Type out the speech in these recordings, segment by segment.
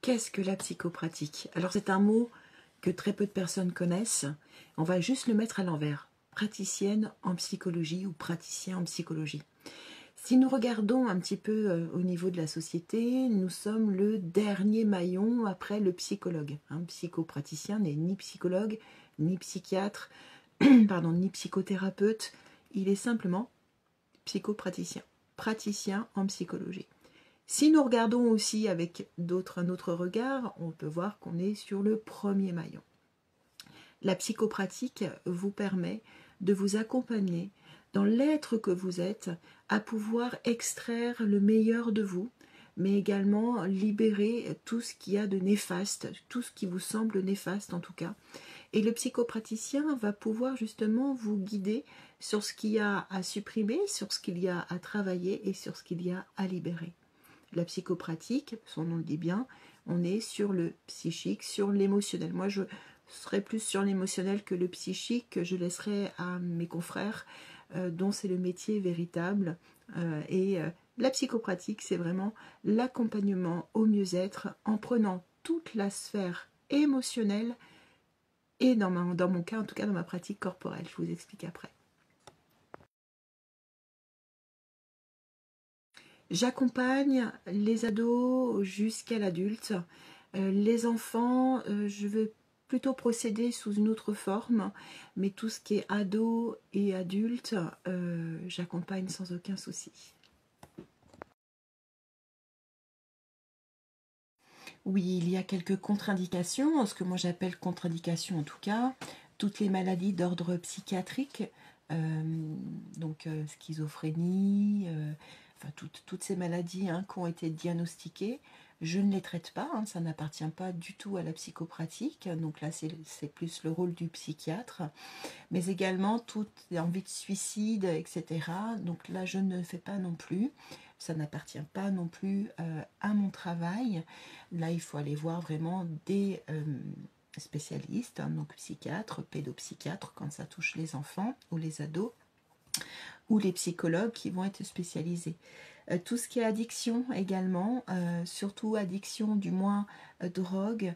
Qu'est-ce que la psychopratique? Alors c'est un mot que très peu de personnes connaissent. On va juste le mettre à l'envers. Praticienne en psychologie ou praticien en psychologie. Si nous regardons un petit peu au niveau de la société, nous sommes le dernier maillon après le psychologue. Un psychopraticien n'est ni psychologue, ni psychiatre, pardon, ni psychothérapeute. Il est simplement psychopraticien, praticien en psychologie. Si nous regardons aussi avec un autre regard, on peut voir qu'on est sur le premier maillon. La psychopratique vous permet de vous accompagner dans l'être que vous êtes, à pouvoir extraire le meilleur de vous, mais également libérer tout ce qu'il y a de néfaste, tout ce qui vous semble néfaste en tout cas. Et le psychopraticien va pouvoir justement vous guider sur ce qu'il y a à supprimer, sur ce qu'il y a à travailler et sur ce qu'il y a à libérer. La psychopratique, son nom le dit bien, on est sur le psychique, sur l'émotionnel. Moi, je serais plus sur l'émotionnel que le psychique, je laisserai à mes confrères dont c'est le métier véritable. La psychopratique, c'est vraiment l'accompagnement au mieux-être en prenant toute la sphère émotionnelle et dans mon cas, en tout cas dans ma pratique corporelle. Je vous explique après. J'accompagne les ados jusqu'à l'adulte. Les enfants, je vais plutôt procéder sous une autre forme, mais tout ce qui est ado et adulte, j'accompagne sans aucun souci. Oui, il y a quelques contre-indications, ce que moi j'appelle contre-indications en tout cas, toutes les maladies d'ordre psychiatrique, donc schizophrénie, enfin toutes ces maladies qui ont été diagnostiquées, je ne les traite pas, ça n'appartient pas du tout à la psychopratique, donc là c'est plus le rôle du psychiatre, mais également toute envie de suicide, etc. Donc là je ne le fais pas non plus, ça n'appartient pas non plus à mon travail. Là il faut aller voir vraiment des spécialistes, donc psychiatres, pédopsychiatres quand ça touche les enfants ou les ados, ou les psychologues qui vont être spécialisés. Tout ce qui est addiction également, surtout addiction du moins drogue,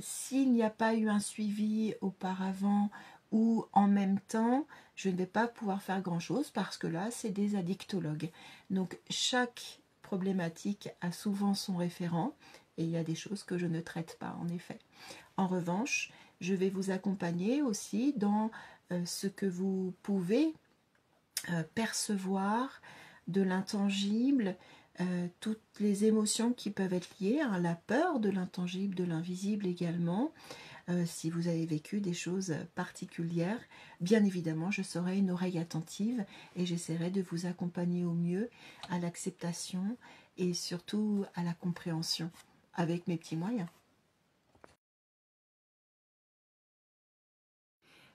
s'il n'y a pas eu un suivi auparavant ou en même temps, je ne vais pas pouvoir faire grand chose parce que là c'est des addictologues. Donc chaque problématique a souvent son référent et il y a des choses que je ne traite pas en effet. En revanche, je vais vous accompagner aussi dans ce que vous pouvez percevoir de l'intangible, toutes les émotions qui peuvent être liées, la peur de l'intangible, de l'invisible également. Si vous avez vécu des choses particulières, bien évidemment, je serai une oreille attentive et j'essaierai de vous accompagner au mieux à l'acceptation et surtout à la compréhension avec mes petits moyens.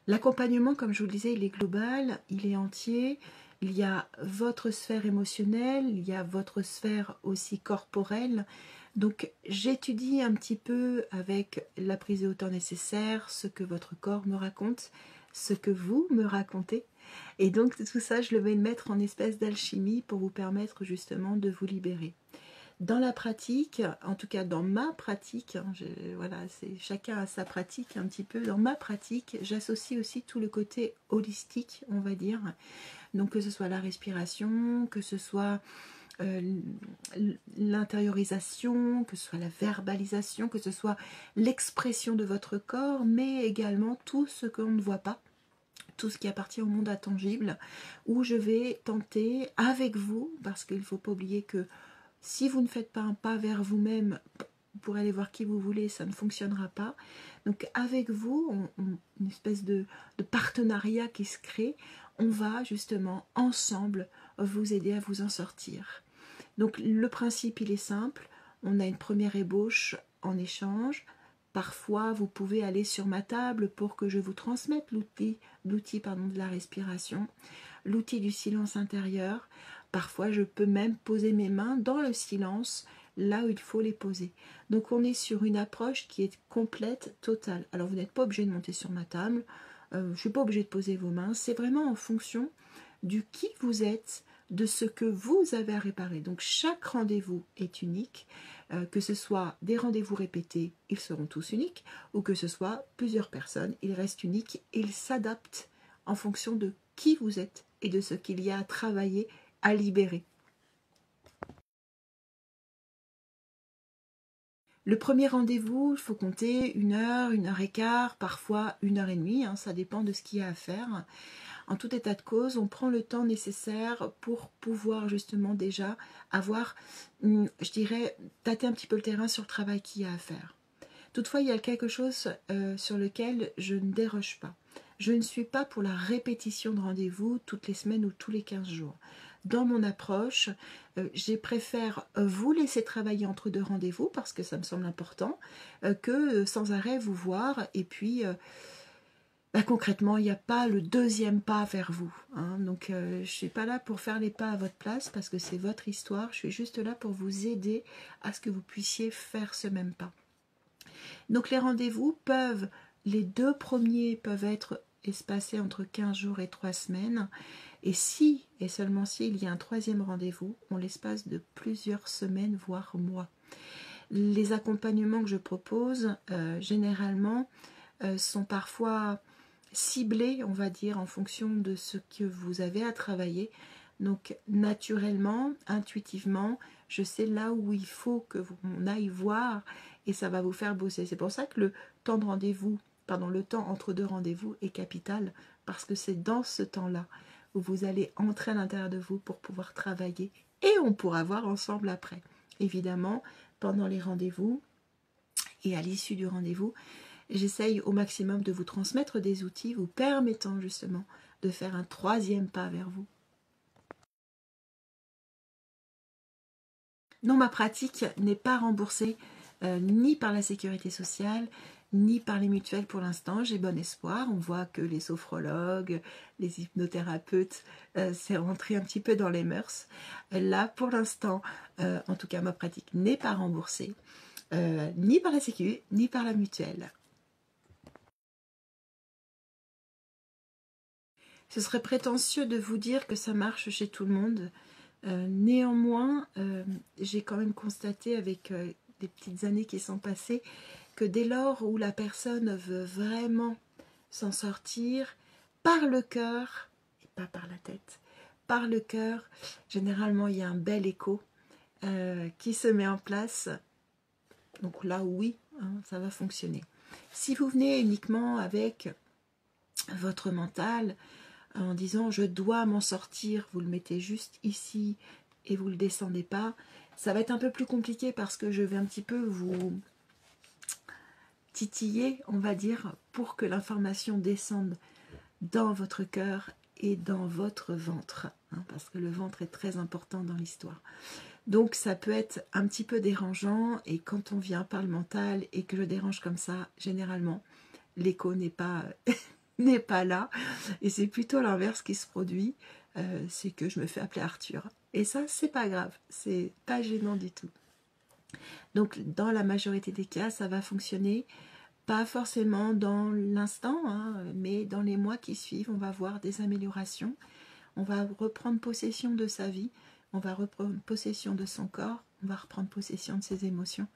L'accompagnement, comme je vous le disais, il est global, il est entier. Il y a votre sphère émotionnelle, il y a votre sphère aussi corporelle. Donc j'étudie un petit peu avec la prise de hauteur nécessaire ce que votre corps me raconte, ce que vous me racontez. Et donc tout ça, je le vais mettre en espèce d'alchimie pour vous permettre justement de vous libérer. Dans la pratique, en tout cas dans ma pratique, voilà, chacun a sa pratique un petit peu. Dans ma pratique, j'associe aussi tout le côté holistique, on va dire. Donc que ce soit la respiration, que ce soit l'intériorisation, que ce soit la verbalisation, que ce soit l'expression de votre corps, mais également tout ce qu'on ne voit pas, tout ce qui appartient au monde intangible, où je vais tenter avec vous, parce qu'il ne faut pas oublier que si vous ne faites pas un pas vers vous-même pour aller voir qui vous voulez, ça ne fonctionnera pas. Donc avec vous, une espèce de partenariat qui se crée, on va justement ensemble vous aider à vous en sortir. Donc le principe il est simple, on a une première ébauche en échange. Parfois vous pouvez aller sur ma table pour que je vous transmette l'outil de la respiration, l'outil du silence intérieur. Parfois je peux même poser mes mains dans le silence là où il faut les poser. Donc on est sur une approche qui est complète, totale. Alors vous n'êtes pas obligé de monter sur ma table, je ne suis pas obligée de poser vos mains, c'est vraiment en fonction du qui vous êtes, de ce que vous avez à réparer. Donc chaque rendez-vous est unique, que ce soit des rendez-vous répétés, ils seront tous uniques, ou que ce soit plusieurs personnes, ils restent uniques, ils s'adaptent en fonction de qui vous êtes et de ce qu'il y a à travailler, à libérer. Le premier rendez-vous, il faut compter 1 heure et quart, parfois 1 heure et demie, hein, ça dépend de ce qu'il y a à faire. En tout état de cause, on prend le temps nécessaire pour pouvoir justement déjà avoir, je dirais, tâter un petit peu le terrain sur le travail qu'il y a à faire. Toutefois, il y a quelque chose sur lequel je ne déroge pas. Je ne suis pas pour la répétition de rendez-vous toutes les semaines ou tous les 15 jours. Dans mon approche, je préfère vous laisser travailler entre 2 rendez-vous parce que ça me semble important, que sans arrêt vous voir et puis concrètement, il n'y a pas le deuxième pas vers vous. Hein. Donc, je ne suis pas là pour faire les pas à votre place parce que c'est votre histoire. Je suis juste là pour vous aider à ce que vous puissiez faire ce même pas. Donc, les rendez-vous peuvent, les 2 premiers peuvent être espacés entre 15 jours et 3 semaines. Et si, et seulement si, il y a un 3e rendez-vous, on l'espace de plusieurs semaines, voire mois. Les accompagnements que je propose, généralement, sont parfois ciblés, on va dire, en fonction de ce que vous avez à travailler. Donc, naturellement, intuitivement, je sais là où il faut que on aille voir et ça va vous faire bosser. C'est pour ça que le temps de rendez-vous, pardon, le temps entre 2 rendez-vous est capital parce que c'est dans ce temps-là où vous allez entrer à l'intérieur de vous pour pouvoir travailler et on pourra voir ensemble après. Évidemment, pendant les rendez-vous et à l'issue du rendez-vous, j'essaye au maximum de vous transmettre des outils vous permettant justement de faire un 3e pas vers vous. Non, ma pratique n'est pas remboursée ni par la sécurité sociale, ni par les mutuelles pour l'instant. J'ai bon espoir. On voit que les sophrologues, les hypnothérapeutes, c'est rentré un petit peu dans les mœurs. Là, pour l'instant, en tout cas, ma pratique n'est pas remboursée, ni par la sécu, ni par la mutuelle. Ce serait prétentieux de vous dire que ça marche chez tout le monde. Néanmoins, j'ai quand même constaté avec des petites années qui sont passées que dès lors où la personne veut vraiment s'en sortir par le cœur, et pas par la tête, par le cœur, généralement il y a un bel écho qui se met en place. Donc là, oui, hein, ça va fonctionner. Si vous venez uniquement avec votre mental, en disant je dois m'en sortir, vous le mettez juste ici et vous ne le descendez pas, ça va être un peu plus compliqué parce que je vais un petit peu vous titiller, on va dire, pour que l'information descende dans votre cœur et dans votre ventre, hein, parce que le ventre est très important dans l'histoire. Donc ça peut être un petit peu dérangeant et quand on vient par le mental et que je dérange comme ça, généralement, l'écho n'est pas... n'est pas là et c'est plutôt l'inverse qui se produit, c'est que je me fais appeler Arthur et ça c'est pas grave, c'est pas gênant du tout. Donc dans la majorité des cas ça va fonctionner, pas forcément dans l'instant, hein, mais dans les mois qui suivent on va voir des améliorations, on va reprendre possession de sa vie, on va reprendre possession de son corps, on va reprendre possession de ses émotions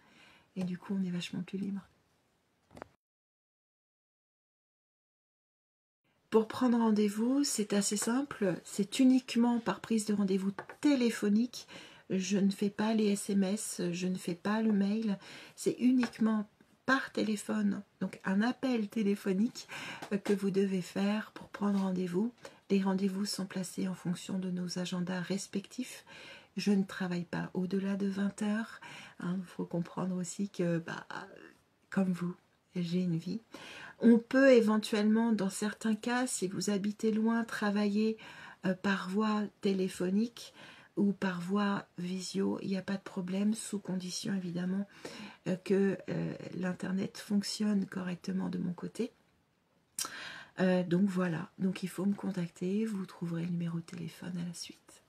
et du coup on est vachement plus libre. Pour prendre rendez-vous, c'est assez simple, c'est uniquement par prise de rendez-vous téléphonique. Je ne fais pas les SMS, je ne fais pas le mail, c'est uniquement par téléphone, donc un appel téléphonique que vous devez faire pour prendre rendez-vous. Les rendez-vous sont placés en fonction de nos agendas respectifs. Je ne travaille pas au-delà de 20 heures. Il faut comprendre aussi que, comme vous, j'ai une vie. On peut éventuellement, dans certains cas, si vous habitez loin, travailler par voie téléphonique ou par voie visio, il n'y a pas de problème, sous condition évidemment que l'internet fonctionne correctement de mon côté. Donc voilà, donc il faut me contacter, vous trouverez le numéro de téléphone à la suite.